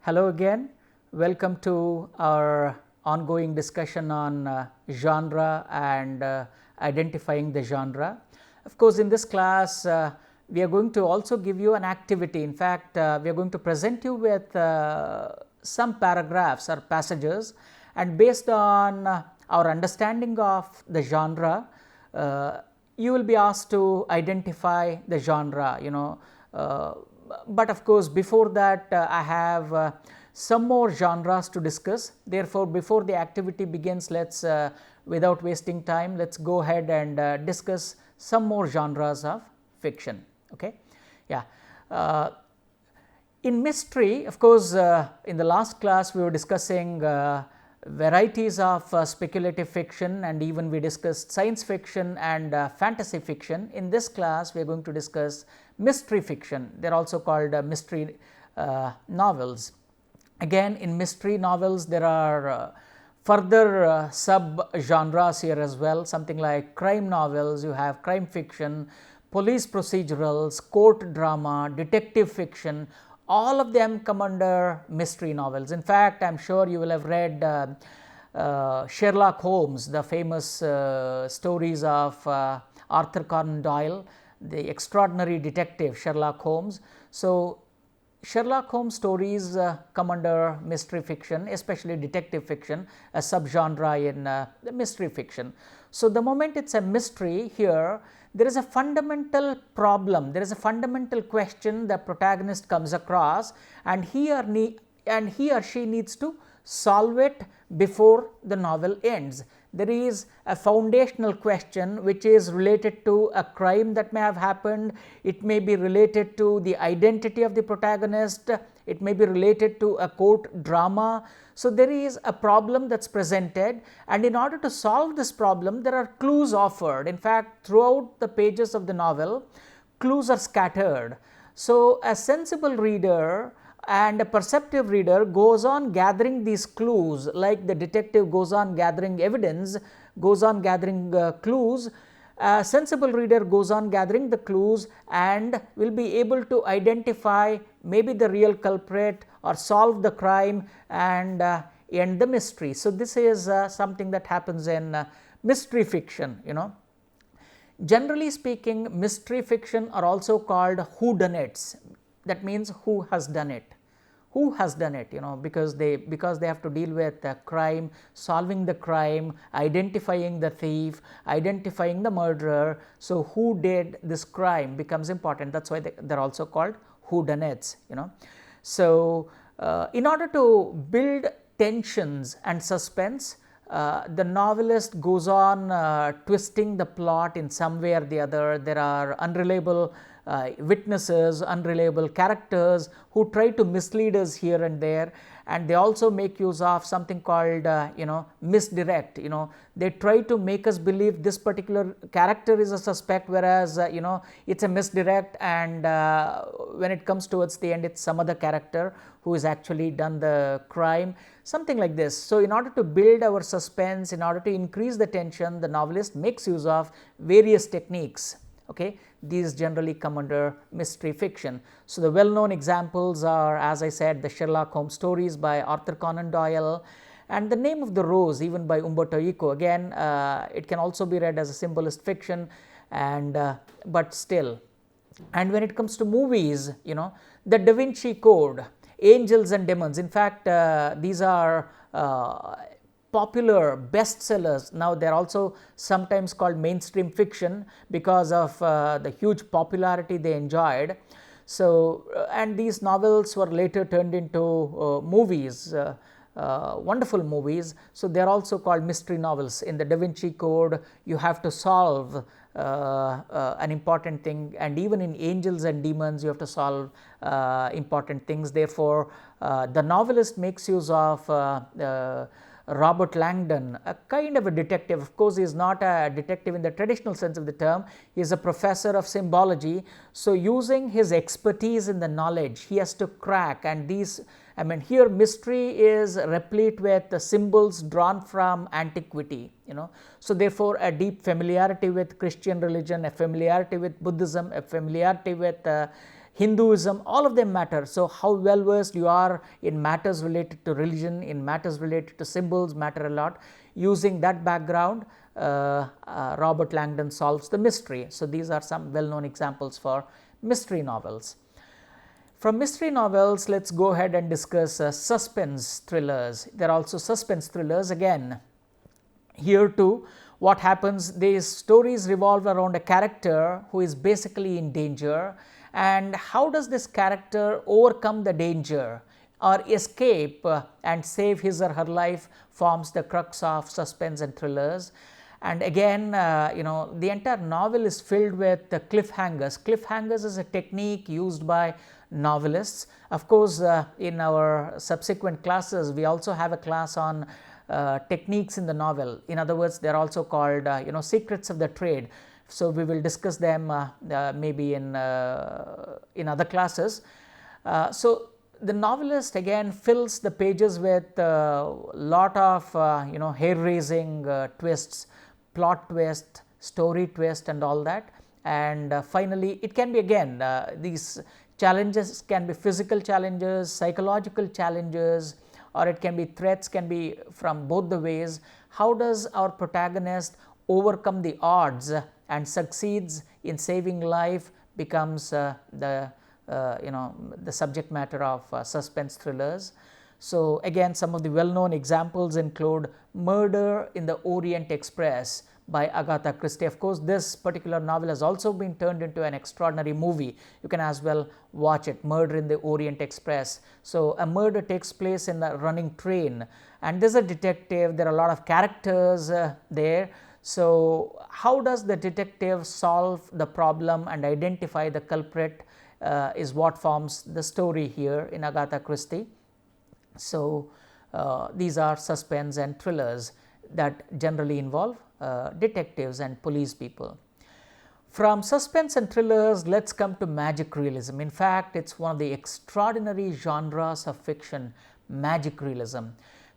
Hello again, welcome to our ongoing discussion on genre and identifying the genre. Of course, in this class we are going to also give you an activity. In fact, we are going to present you with some paragraphs or passages, and based on our understanding of the genre, you will be asked to identify the genre, but of course, before that I have some more genres to discuss. Therefore, before the activity begins, let's without wasting time, let's go ahead and discuss some more genres of fiction. Okay, yeah. In mystery, of course, in the last class we were discussing varieties of speculative fiction, and even we discussed science fiction and fantasy fiction. In this class we are going to discuss mystery fiction. They are also called mystery novels. Again, in mystery novels there are further sub genres here as well, something like crime novels, you have crime fiction, police procedurals, court drama, detective fiction. All of them come under mystery novels. In fact, I am sure you will have read Sherlock Holmes, the famous stories of Arthur Conan Doyle, the extraordinary detective Sherlock Holmes. So, Sherlock Holmes stories come under mystery fiction, especially detective fiction, a subgenre in the mystery fiction. So, the moment it is a mystery here, there is a fundamental problem, there is a fundamental question the protagonist comes across, and he or she needs to solve it before the novel ends. There is a foundational question which is related to a crime that may have happened, it may be related to the identity of the protagonist, it may be related to a court drama. So, there is a problem that is presented, and in order to solve this problem there are clues offered. In fact, throughout the pages of the novel, clues are scattered. So, a sensible reader and a perceptive reader goes on gathering these clues, like the detective goes on gathering evidence, goes on gathering clues. A sensible reader goes on gathering the clues and will be able to identify maybe the real culprit or solve the crime and end the mystery. So, this is something that happens in mystery fiction. Generally speaking, mystery fiction are also called whodunits. That means who has done it. Who has done it, because they have to deal with crime, solving the crime, identifying the thief, identifying the murderer. So, who did this crime becomes important. That is why they are also called whodunits. So, in order to build tensions and suspense, the novelist goes on twisting the plot in some way or the other. There are unreliable witnesses, unreliable characters who try to mislead us here and there, and they also make use of something called misdirect. They try to make us believe this particular character is a suspect, whereas it is a misdirect, and when it comes towards the end it is some other character who has actually done the crime, something like this. So, in order to build our suspense, in order to increase the tension, the novelist makes use of various techniques. Okay, these generally come under mystery fiction. So, the well known examples are, as I said, the Sherlock Holmes stories by Arthur Conan Doyle, and The Name of the Rose even by Umberto Eco. Again, it can also be read as a symbolist fiction, and but still. And when it comes to movies, the Da Vinci Code, Angels and Demons. In fact, these are popular bestsellers. Now, they are also sometimes called mainstream fiction because of the huge popularity they enjoyed. So, and these novels were later turned into movies, wonderful movies. So, they are also called mystery novels. In the Da Vinci Code, you have to solve an important thing, and even in Angels and Demons you have to solve important things. Therefore, the novelist makes use of Robert Langdon, a kind of a detective. Of course, he is not a detective in the traditional sense of the term, he is a professor of symbology. So, using his expertise in the knowledge, he has to crack, and these, here mystery is replete with the symbols drawn from antiquity. So, therefore, a deep familiarity with Christian religion, a familiarity with Buddhism, a familiarity with Hinduism, all of them matter. So, how well versed you are in matters related to religion, in matters related to symbols matter a lot. Using that background, Robert Langdon solves the mystery. So, these are some well known examples for mystery novels. From mystery novels, let us go ahead and discuss suspense thrillers. There are also suspense thrillers. Again, here too, what happens, these stories revolve around a character who is basically in danger, and how does this character overcome the danger or escape and save his or her life forms the crux of suspense and thrillers. And again, the entire novel is filled with cliffhangers. Cliffhangers is a technique used by novelists. Of course, in our subsequent classes, we also have a class on techniques in the novel. In other words, they are also called secrets of the trade. So, we will discuss them maybe in other classes. So, the novelist again fills the pages with a lot of hair raising twists, plot twist, story twist and all that. And finally, it can be again these challenges can be physical challenges, psychological challenges, or it can be threats, can be from both the ways. How does our protagonist overcome the odds and succeeds in saving life becomes the subject matter of suspense thrillers. So, again, some of the well known examples include Murder in the Orient Express by Agatha Christie. Of course, this particular novel has also been turned into an extraordinary movie. You can as well watch it, Murder in the Orient Express. So, a murder takes place in a running train, and there is a detective, there are a lot of characters there. So, how does the detective solve the problem and identify the culprit is what forms the story here in Agatha Christie. So, these are suspense and thrillers that generally involve detectives and police people. From suspense and thrillers, let us come to magic realism. In fact, it is one of the extraordinary genres of fiction, magic realism.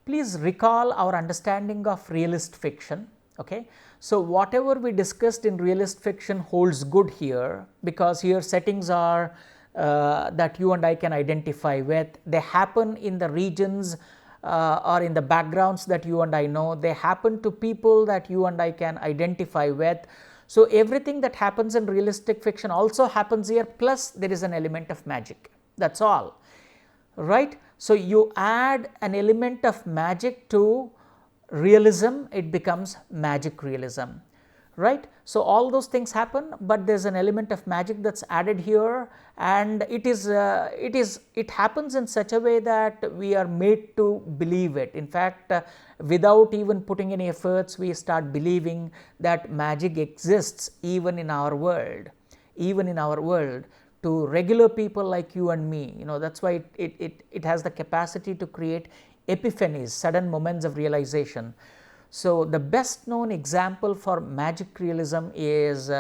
Please recall our understanding of realist fiction. Okay. So, whatever we discussed in realist fiction holds good here, because here settings are that you and I can identify with. They happen in the regions or in the backgrounds that you and I know. They happen to people that you and I can identify with. So, everything that happens in realistic fiction also happens here, plus there is an element of magic. That is all, right. So, you add an element of magic to realism, it becomes magic realism, right. So, all those things happen, but there is an element of magic that is added here, and it happens in such a way that we are made to believe it. In fact, without even putting any efforts, we start believing that magic exists even in our world, to regular people like you and me. That is why it has the capacity to create epiphanies, sudden moments of realization. So, the best known example for magic realism is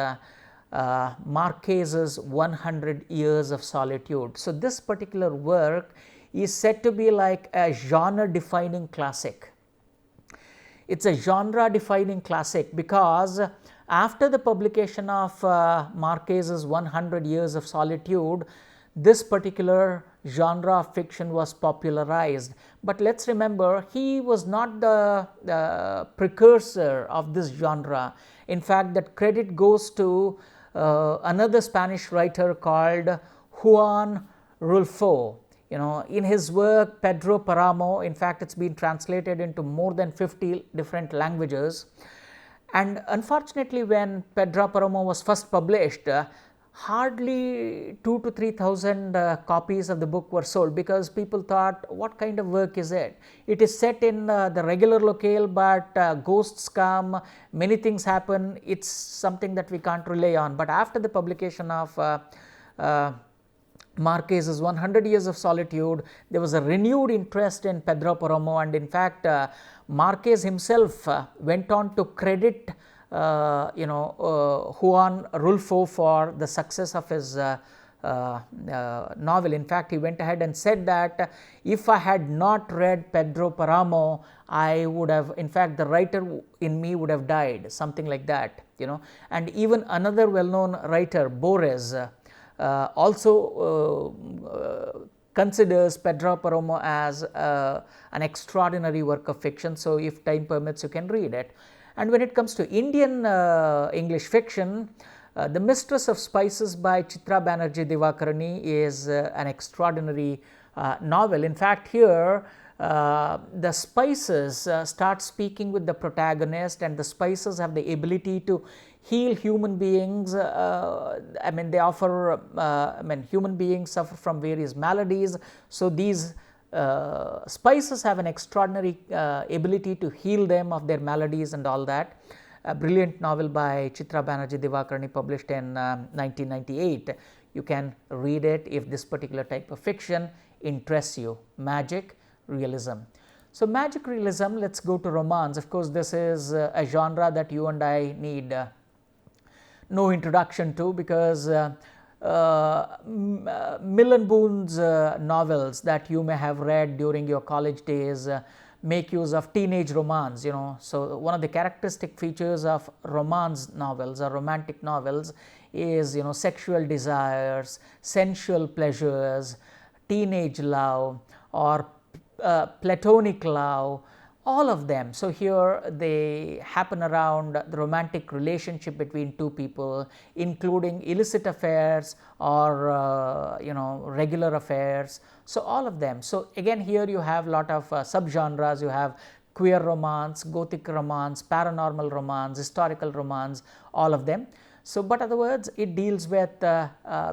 Marquez's 100 Years of Solitude. So, this particular work is said to be like a genre defining classic. It is a genre defining classic because after the publication of Marquez's 100 Years of Solitude, this particular genre of fiction was popularized. But let us remember, he was not the precursor of this genre. In fact, that credit goes to another Spanish writer called Juan Rulfo. In his work Pedro Paramo, in fact, it has been translated into more than 50 different languages. And unfortunately, when Pedro Paramo was first published, hardly 2,000 to 3,000 copies of the book were sold, because people thought, what kind of work is it? It is set in the regular locale, but ghosts come, many things happen, it is something that we can't rely on. But after the publication of Marquez's 100 Years of Solitude, there was a renewed interest in Pedro Paramo, and in fact, Marquez himself went on to credit Juan Rulfo for the success of his novel. In fact, he went ahead and said that if I had not read Pedro Paramo, I would have, in fact, the writer in me would have died, something like that. And even another well known writer, Borges, also considers Pedro Páramo as an extraordinary work of fiction. So, if time permits, you can read it. And when it comes to Indian English fiction, The Mistress of Spices by Chitra Banerjee Divakarani is an extraordinary novel. In fact, here the spices start speaking with the protagonist, and the spices have the ability to heal human beings. I mean, they offer, human beings suffer from various maladies. So, these spices have an extraordinary ability to heal them of their maladies and all that. A brilliant novel by Chitra Banerjee Divakarani, published in 1998. You can read it if this particular type of fiction interests you. Magic, realism. So, magic realism, let us go to romance. Of course, this is a genre that you and I need no introduction to, because Milne Boon's novels that you may have read during your college days make use of teenage romance, you know. So, one of the characteristic features of romance novels or romantic novels is, you know, sexual desires, sensual pleasures, teenage love, or platonic love, all of them. So, here they happen around the romantic relationship between two people, including illicit affairs or regular affairs. So, all of them. So, again here you have lot of subgenres. You have queer romance, gothic romance, paranormal romance, historical romance, all of them. So, but other words, it deals with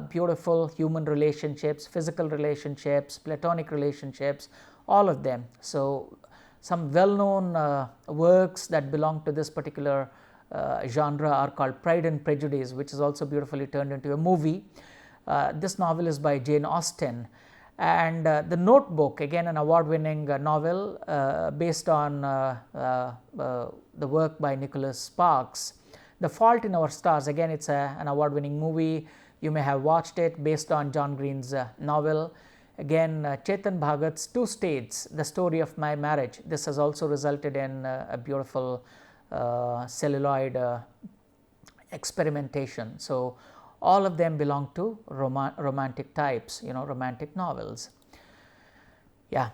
beautiful human relationships, physical relationships, platonic relationships, all of them. So, some well known works that belong to this particular genre are called Pride and Prejudice, which is also beautifully turned into a movie. This novel is by Jane Austen. And The Notebook, again an award winning novel based on the work by Nicholas Sparks. The Fault in Our Stars, again it is an award winning movie. You may have watched it, based on John Green's novel. Again, Chetan Bhagat's Two States, The Story of My Marriage. This has also resulted in a beautiful celluloid experimentation. So, all of them belong to romantic types, you know, romantic novels. Yeah.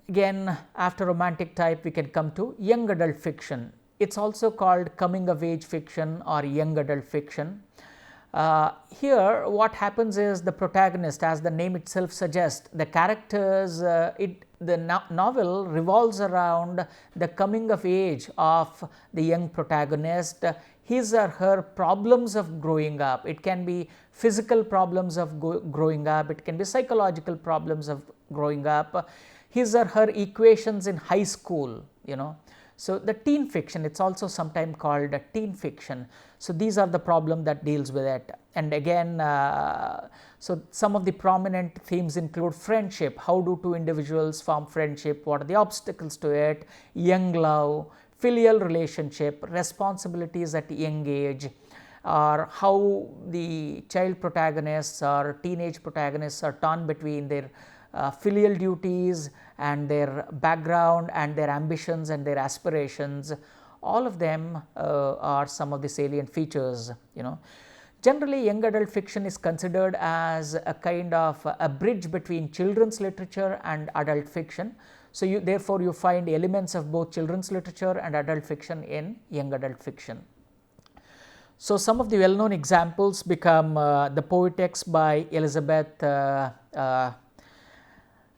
Again, after romantic type, we can come to young adult fiction. It is also called coming of age fiction or young adult fiction. Here what happens is, the protagonist, as the name itself suggests, the characters, the novel revolves around the coming of age of the young protagonist, his or her problems of growing up. It can be physical problems of growing up, it can be psychological problems of growing up, his or her equations in high school, you know. So, the teen fiction, it is also sometimes called a teen fiction. So, these are the problem that deals with it. And again, so some of the prominent themes include friendship. How do two individuals form friendship? What are the obstacles to it? Young love, filial relationship, responsibilities at young age, or how the child protagonists or teenage protagonists are torn between their filial duties and their background and their ambitions and their aspirations. All of them are some of the salient features, you know. Generally, young adult fiction is considered as a kind of a bridge between children's literature and adult fiction. So, therefore, you find elements of both children's literature and adult fiction in young adult fiction. So, some of the well known examples become The Poetex by Elizabeth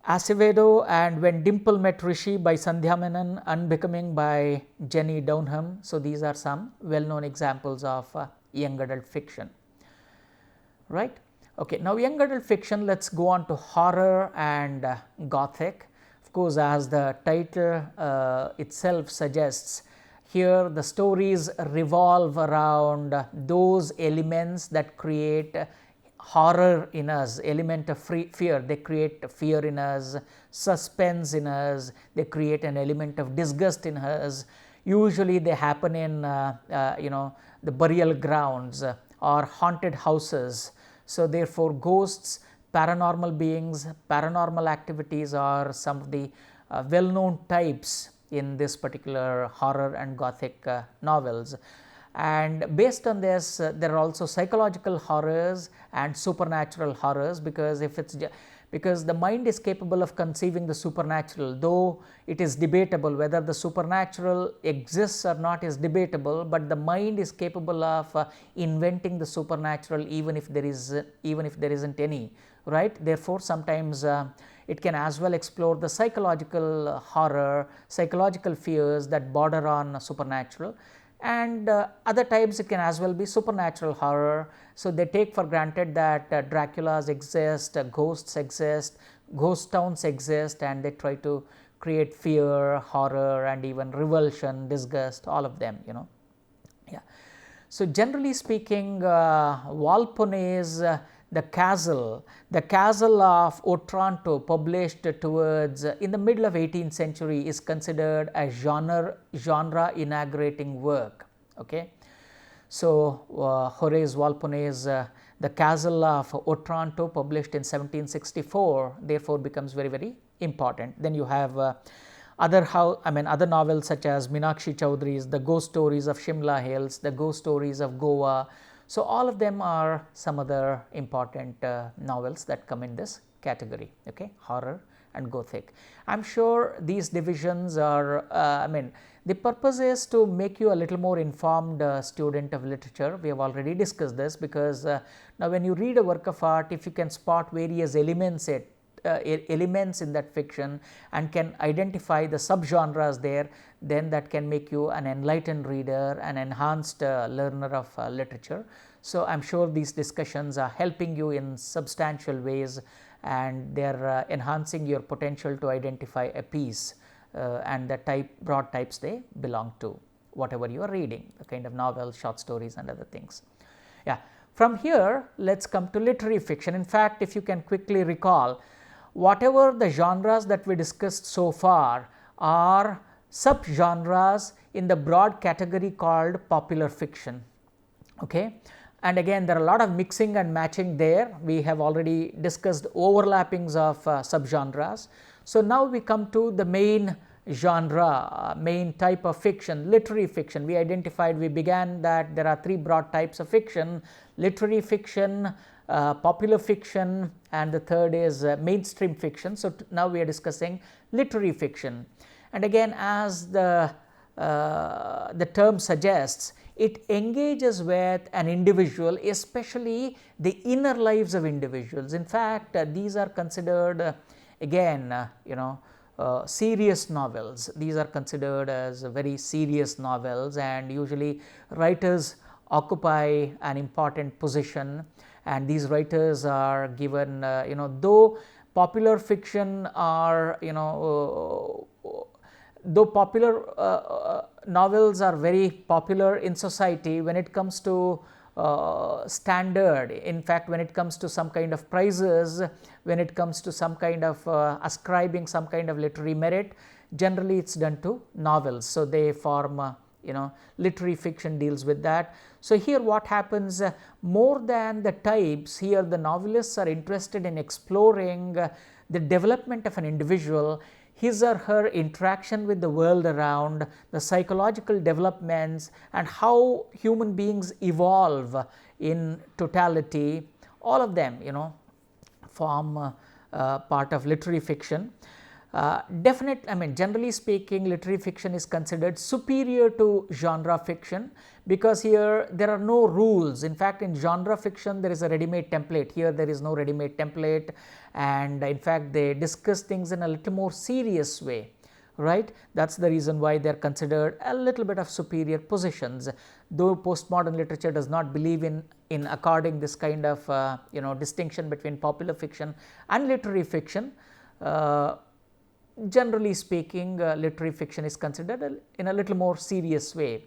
Acevedo, and When Dimple Met Rishi by Sandhya Menon, Unbecoming by Jenny Downham. So, these are some well known examples of young adult fiction, right. Okay. Now, young adult fiction, let us go on to horror and gothic. Of course, as the title itself suggests, here the stories revolve around those elements that create horror in us, element of fear. They create fear in us, suspense in us, they create an element of disgust in us. Usually they happen in the burial grounds or haunted houses. So, therefore, ghosts, paranormal beings, paranormal activities are some of the well known types in this particular horror and gothic novels. and based on this there are also psychological horrors and supernatural horrors, because because the mind is capable of conceiving the supernatural, though it is debatable whether the supernatural exists or not is debatable, but the mind is capable of inventing the supernatural even if there isn't any, right. Therefore, sometimes it can as well explore the psychological horror, psychological fears that border on supernatural, and other times it can as well be supernatural horror. So, they take for granted that Draculas exist, ghosts exist, ghost towns exist, and they try to create fear, horror, and even revulsion, disgust, all of them, Yeah. So, generally speaking, Walpone's the Castle of Otranto, published towards in the middle of 18th century, is considered a genre inaugurating work. Okay. So, Horace Walpone's the Castle of Otranto, published in 1764, therefore becomes very, very important. Then you have other novels such as Meenakshi Chowdhury's The Ghost Stories of Shimla Hills, The Ghost Stories of Goa. So, all of them are some other important novels that come in this category, okay, horror and gothic. I am sure these divisions are, the purpose is to make you a little more informed student of literature. We have already discussed this, because now when you read a work of art, if you can spot various elements in that fiction and can identify the subgenres there, then that can make you an enlightened reader, an enhanced learner of literature. So, I am sure these discussions are helping you in substantial ways, and they are enhancing your potential to identify a piece and the broad types they belong to, whatever you are reading, the kind of novels, short stories, and other things. Yeah. From here, let us come to literary fiction. In fact, if you can quickly recall, whatever the genres that we discussed so far are subgenres in the broad category called popular fiction. Okay. And again, there are a lot of mixing and matching there. We have already discussed overlappings of subgenres. So, now we come to the main genre, main type of fiction, literary fiction. We began that there are three broad types of fiction: literary fiction, popular fiction, and the third is mainstream fiction. So, now we are discussing literary fiction, and again, as the term suggests, it engages with an individual, especially the inner lives of individuals. In fact, these are considered again serious novels. These are considered as very serious novels, and usually writers occupy an important position, and these writers are given though popular fiction are though popular novels are very popular in society, when it comes to standard, in fact when it comes to some kind of prizes, when it comes to some kind of ascribing some kind of literary merit, generally it is done to novels. So, they form literary fiction deals with that. So, here what happens, more than the types, here the novelists are interested in exploring the development of an individual, his or her interaction with the world around, the psychological developments, and how human beings evolve in totality. All of them form part of literary fiction. Generally speaking, literary fiction is considered superior to genre fiction, because here there are no rules. In fact, in genre fiction there is a ready-made template. Here there is no ready-made template, and in fact they discuss things in a little more serious way, right. That is the reason why they are considered a little bit of superior positions, though postmodern literature does not believe in according this kind of distinction between popular fiction and literary fiction. Generally speaking, literary fiction is considered in a little more serious way.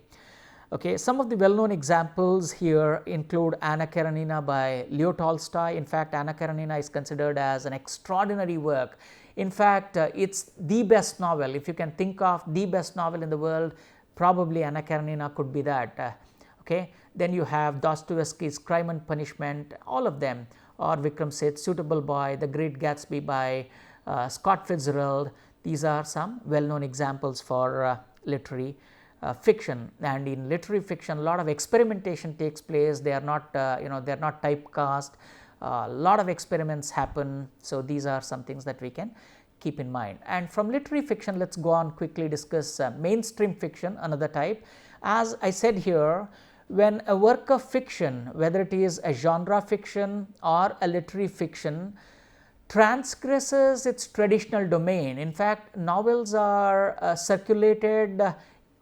Okay, some of the well-known examples here include Anna Karenina by Leo Tolstoy. In fact, Anna Karenina is considered as an extraordinary work. In fact, it's the best novel. If you can think of the best novel in the world, probably Anna Karenina could be that. Okay, then you have Dostoevsky's Crime and Punishment, all of them, or Vikram Seth's Suitable Boy, The Great Gatsby by Scott Fitzgerald. These are some well-known examples for literary fiction, and in literary fiction a lot of experimentation takes place. They are not they are not typecast. A lot of experiments happen. So, these are some things that we can keep in mind. And from literary fiction, let us go on quickly discuss mainstream fiction, another type. As I said here, when a work of fiction, whether it is a genre fiction or a literary fiction, transgresses its traditional domain. In fact, novels are circulated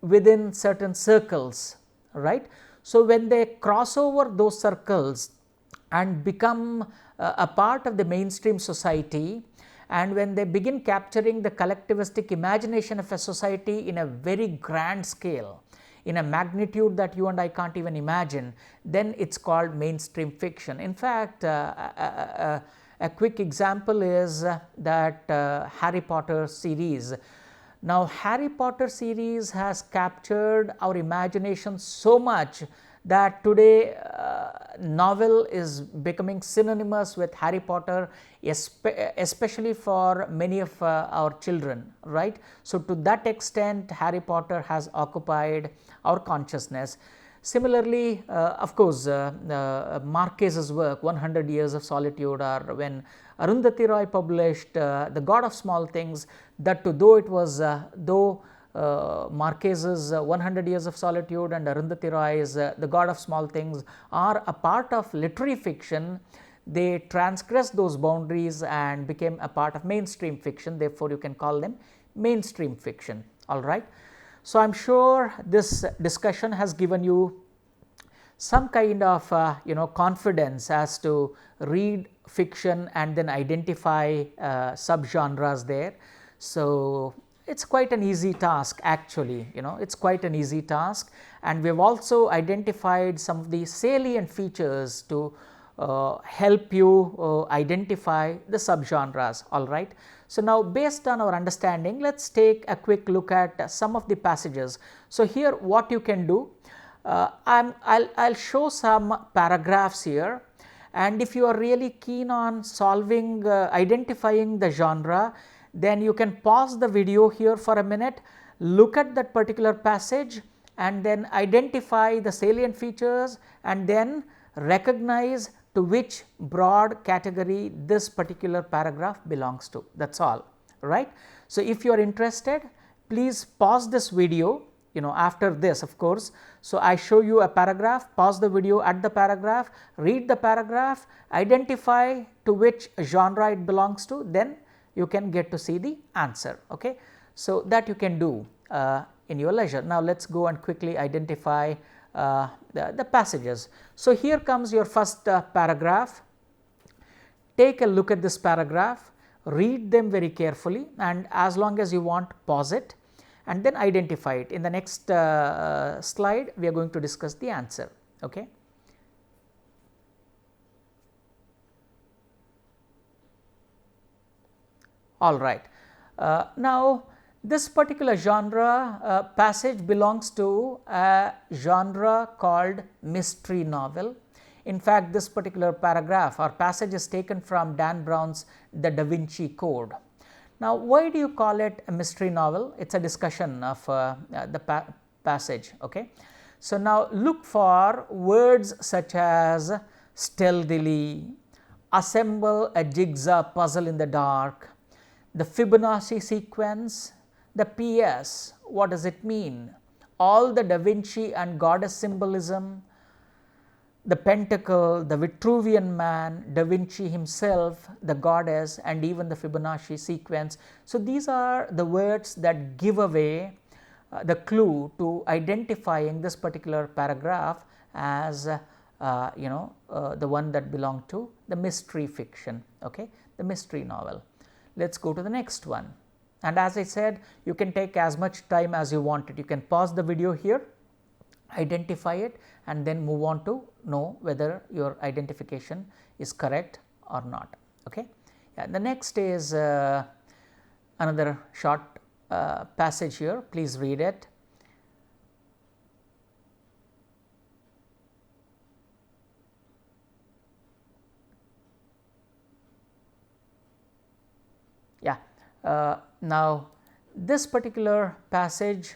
within certain circles, right. So, when they cross over those circles and become a part of the mainstream society, and when they begin capturing the collectivistic imagination of a society in a very grand scale, in a magnitude that you and I can't even imagine, then it is called mainstream fiction. In fact, a quick example is that Harry Potter series. Now, Harry Potter series has captured our imagination so much that today novel is becoming synonymous with Harry Potter, especially for many of our children, right. So, to that extent Harry Potter has occupied our consciousness. Similarly, of course, Marquez's work 100 Years of Solitude, or when Arundhati Roy published The God of Small Things, that though it was Marquez's 100 Years of Solitude and Arundhati Roy's The God of Small Things are a part of literary fiction, they transgressed those boundaries and became a part of mainstream fiction. Therefore, you can call them mainstream fiction, all right. So, I am sure this discussion has given you some kind of confidence as to read fiction and then identify subgenres there. So, it is quite an easy task actually, it is quite an easy task, and we have also identified some of the salient features to help you identify the subgenres, all right. So, now based on our understanding, let us take a quick look at some of the passages. So, here what you can do, I'll show some paragraphs here, and if you are really keen on solving identifying the genre, then you can pause the video here for a minute, look at that particular passage and then identify the salient features and then recognize to which broad category this particular paragraph belongs to. That is all, right. So, if you are interested, please pause this video after this, of course. So, I show you a paragraph, pause the video at the paragraph, read the paragraph, identify to which genre it belongs to, then you can get to see the answer, okay. So, that you can do in your leisure. Now, let us go and quickly identify the passages. So, here comes your first paragraph. Take a look at this paragraph, read them very carefully, and as long as you want, pause it and then identify it. In the next slide, we are going to discuss the answer, okay. All right. Now, this particular genre passage belongs to a genre called mystery novel. In fact, this particular paragraph or passage is taken from Dan Brown's The Da Vinci Code. Now, why do you call it a mystery novel? It is a discussion of the passage, okay. So, now look for words such as stealthily, assemble a jigsaw puzzle in the dark, the Fibonacci sequence, the PS, what does it mean? All the Da Vinci and goddess symbolism, the pentacle, the Vitruvian man, Da Vinci himself, the goddess, and even the Fibonacci sequence. So, these are the words that give away the clue to identifying this particular paragraph as the one that belonged to the mystery fiction, okay, the mystery novel. Let us go to the next one, and as I said, you can take as much time as you want it. You can pause the video here, identify it and then move on to know whether your identification is correct or not, okay. Yeah, the next is another short passage here, please read it. Yeah, now this particular passage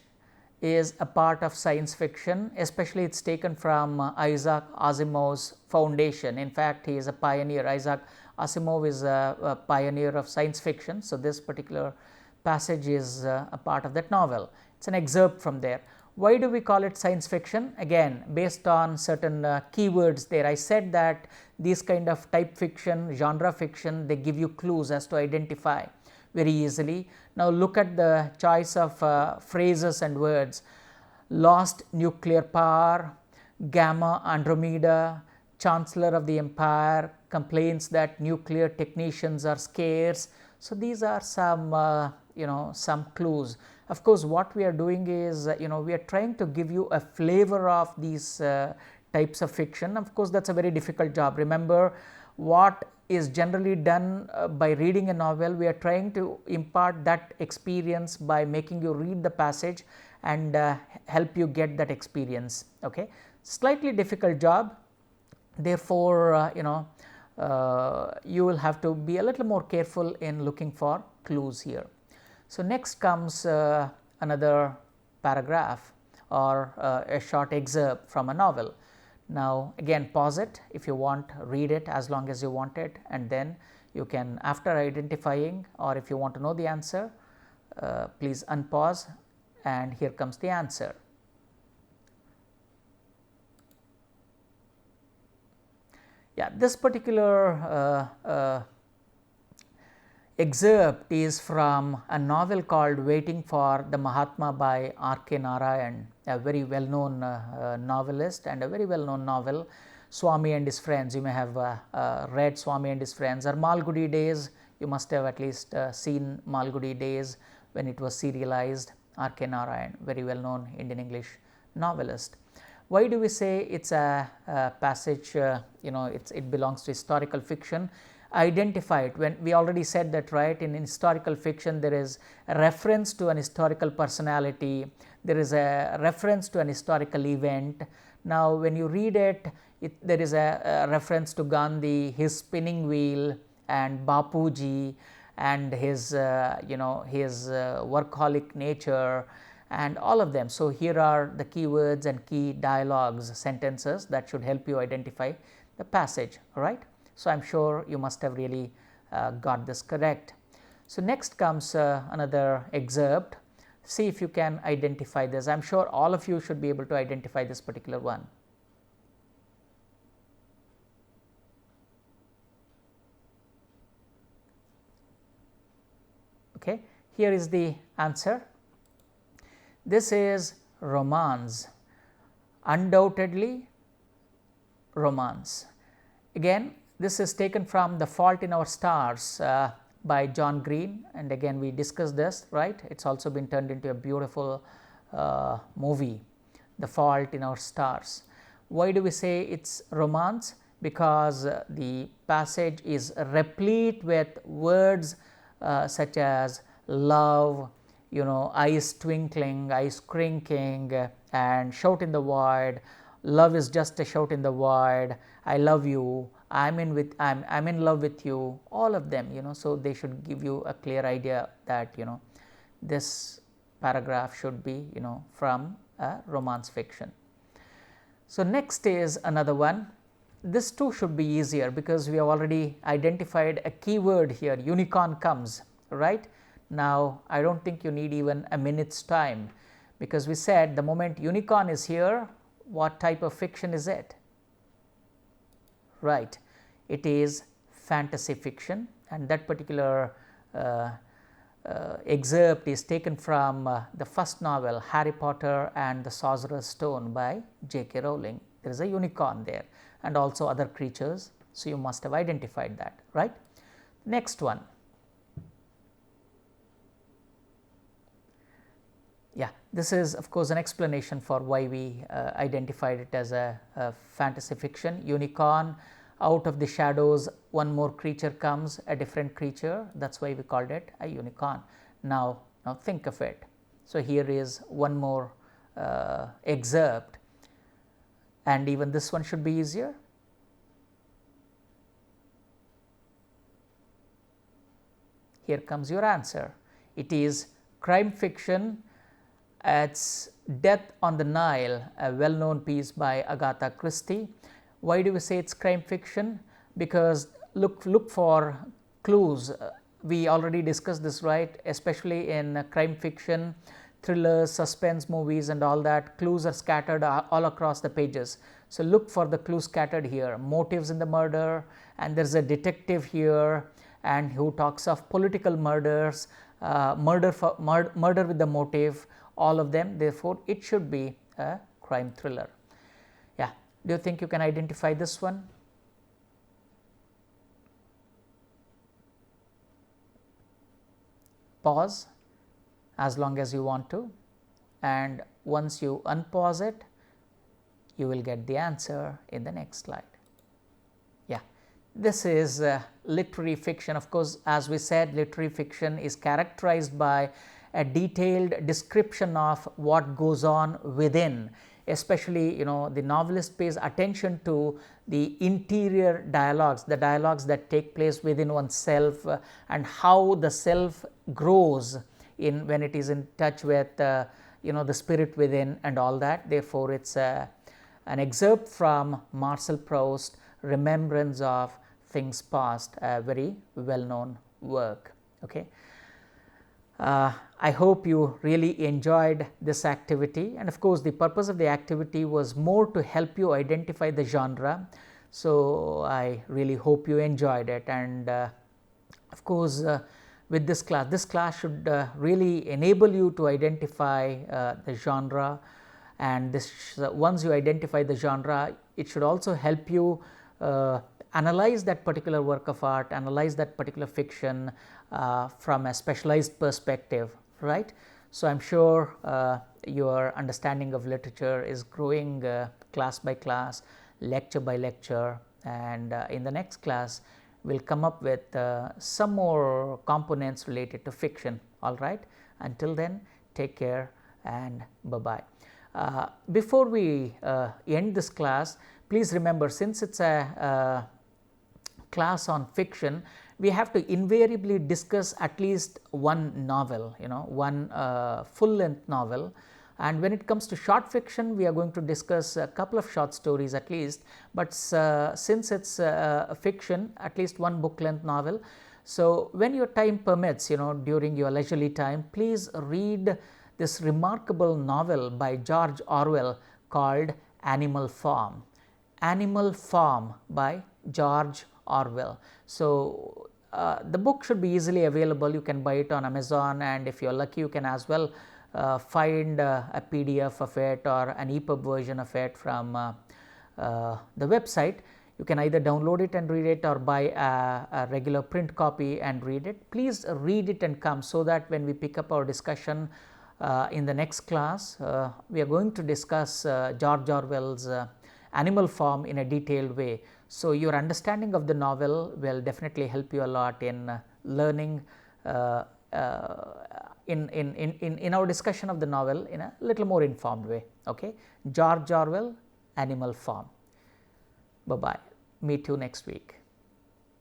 is a part of science fiction, especially it's taken from Isaac Asimov's Foundation. In fact, he is a pioneer. Isaac Asimov is a pioneer of science fiction. So, this particular passage is a part of that novel. It's an excerpt from there. Why do we call it science fiction? Again, based on certain keywords there. I said that these kind of type fiction, genre fiction, they give you clues as to identify very easily. Now, look at the choice of phrases and words: lost nuclear power, Gamma Andromeda, Chancellor of the Empire complains that nuclear technicians are scarce. So, these are some some clues. Of course, what we are doing is we are trying to give you a flavor of these types of fiction. Of course, that is a very difficult job. Remember, what is generally done by reading a novel, we are trying to impart that experience by making you read the passage and help you get that experience. Okay, slightly difficult job. Therefore, you will have to be a little more careful in looking for clues here. So, next comes another paragraph or a short excerpt from a novel. Now, again, pause it if you want, read it as long as you want it, and then you can, after identifying, or if you want to know the answer, please unpause, and here comes the answer. Yeah, this particular excerpt is from a novel called Waiting for the Mahatma by R.K. Narayan, a very well known novelist, and a very well known novel, Swami and His Friends. You may have read Swami and His Friends, or Malgudi Days. You must have at least seen Malgudi Days when it was serialized. R.K. Narayan, very well known Indian English novelist. Why do we say it's a passage, it belongs to historical fiction? Identify it. When we already said that, right? In historical fiction, there is a reference to an historical personality, there is a reference to an historical event. Now, when you read it, there is a reference to Gandhi, his spinning wheel, and Bapuji, and his workaholic nature, and all of them. So, here are the keywords and key dialogues, sentences that should help you identify the passage, right? So, I am sure you must have really got this correct. So, next comes another excerpt. See if you can identify this. I am sure all of you should be able to identify this particular one. Okay. Here is the answer. This is romance, undoubtedly romance. Again, this is taken from The Fault in Our Stars by John Green, and again we discussed this, right? It has also been turned into a beautiful movie, The Fault in Our Stars. Why do we say it is romance? Because the passage is replete with words such as love, eyes twinkling, eyes crinking, and shout in the void. Love is just a shout in the void. I love you. I'm in love with you. All of them, so they should give you a clear idea that this paragraph should be from a romance fiction. So, next is another one. This too should be easier because we have already identified a keyword here. Unicorn comes, right? Now, I don't think you need even a minute's time, because we said the moment unicorn is here, what type of fiction is it? Right, it is fantasy fiction, and that particular excerpt is taken from the first novel, Harry Potter and the Sorcerer's Stone by J.K. Rowling. There is a unicorn there and also other creatures, so you must have identified that, right? Next one. Yeah, this is of course an explanation for why we identified it as a fantasy fiction. Unicorn, out of the shadows one more creature comes, a different creature, that is why we called it a unicorn. Now think of it. So, here is one more excerpt, and even this one should be easier. Here comes your answer. It is crime fiction. It's Death on the Nile, a well-known piece by Agatha Christie. Why do we say it's crime fiction? Because look for clues. We already discussed this, right? Especially in crime fiction, thrillers, suspense movies and all that, clues are scattered all across the pages. So look for the clues scattered here, motives in the murder, and there's a detective here and who talks of political murders, murder with the motive, all of them. Therefore, it should be a crime thriller. Yeah, do you think you can identify this one? Pause as long as you want to, and once you unpause it, you will get the answer in the next slide. Yeah, this is literary fiction. Of course, as we said, literary fiction is characterized by a detailed description of what goes on within. Especially, the novelist pays attention to the interior dialogues, the dialogues that take place within oneself, and how the self grows when it is in touch with the spirit within and all that. Therefore, it's an excerpt from Marcel Proust's Remembrance of Things Past, a very well-known work. Okay. I hope you really enjoyed this activity, and of course the purpose of the activity was more to help you identify the genre. So I really hope you enjoyed it, and of course with this class should really enable you to identify the genre, and once you identify the genre, it should also help you analyze that particular work of art, analyze that particular fiction from a specialized perspective, right? So I am sure your understanding of literature is growing class by class, lecture by lecture, and in the next class we will come up with some more components related to fiction. All right, until then, take care and bye-bye. Before we end this class, please remember, since it's a class on fiction, we have to invariably discuss at least one novel, one full-length novel. And when it comes to short fiction, we are going to discuss a couple of short stories at least, but since it's a fiction, at least one book-length novel. So when your time permits, during your leisurely time, please read this remarkable novel by George Orwell called Animal Farm. Animal Farm by George Orwell. So the book should be easily available. You can buy it on Amazon, and if you are lucky, you can as well find a PDF of it or an EPUB version of it from the website. You can either download it and read it, or buy a regular print copy and read it. Please read it and come, so that when we pick up our discussion in the next class, we are going to discuss George Orwell's Animal Farm in a detailed way. So your understanding of the novel will definitely help you a lot in learning in our discussion of the novel in a little more informed way. Okay, George Orwell, Animal Farm. Bye bye. Meet you next week.